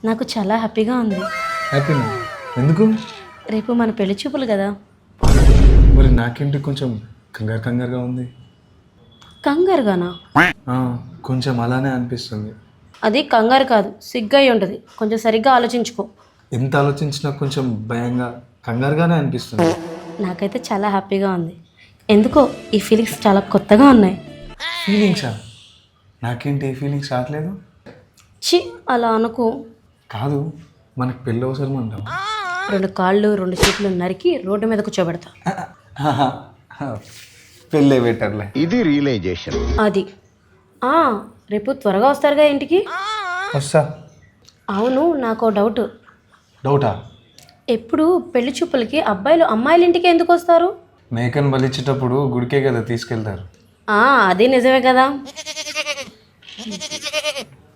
నాకు చాలా హ్యాపీగా ఉంది. హ్యాపీనా? ఎందుకు? రేపు మన పెళ్లి చూపులు కదా. మరి నాకేంటి కొంచెం కంగారుగా ఉంది. కంగారుగానా? ఆ, కొంచెం అలానే అనిపిస్తుంది. అది కంగారు కాదు, సిగ్గు అయి ఉంటుంది. కొంచెం సరిగ్గా ఆలోచించుకో. ఎంత ఆలోచించినా కొంచెం భయంగా కంగారుగానే అనిపిస్తుంది. నాకైతే చాలా హ్యాపీగా ఉంది. ఎందుకో ఈ ఫీలింగ్స్ చాలా కొత్తగా ఉన్నాయి. ఫీలింగ్సా? నాకేంటి ఏ ఫీలింగ్స్ రావట్లేదు. చి అలా అనుకో. కాదు, మనకు పెళ్ళి అవసరం అంటావా? 2 కాళ్ళు 2 చేతులు నరికి రోడ్డు మీద కూర్చోబెడతా. పెళ్ళే బెటర్లే. ఇది రియలైజేషన్. అది రేపు త్వరగా వస్తారుగా ఇంటికి. వస్తా. అవును, నాకు డౌట్. డౌటా? ఎప్పుడు పెళ్లి చూపులకి అబ్బాయిలు అమ్మాయిల ఇంటికి ఎందుకు వస్తారు? మేకను బలిచ్చేటప్పుడు గుడికే కదా తీసుకెళ్తారు. అది నిజమే కదా.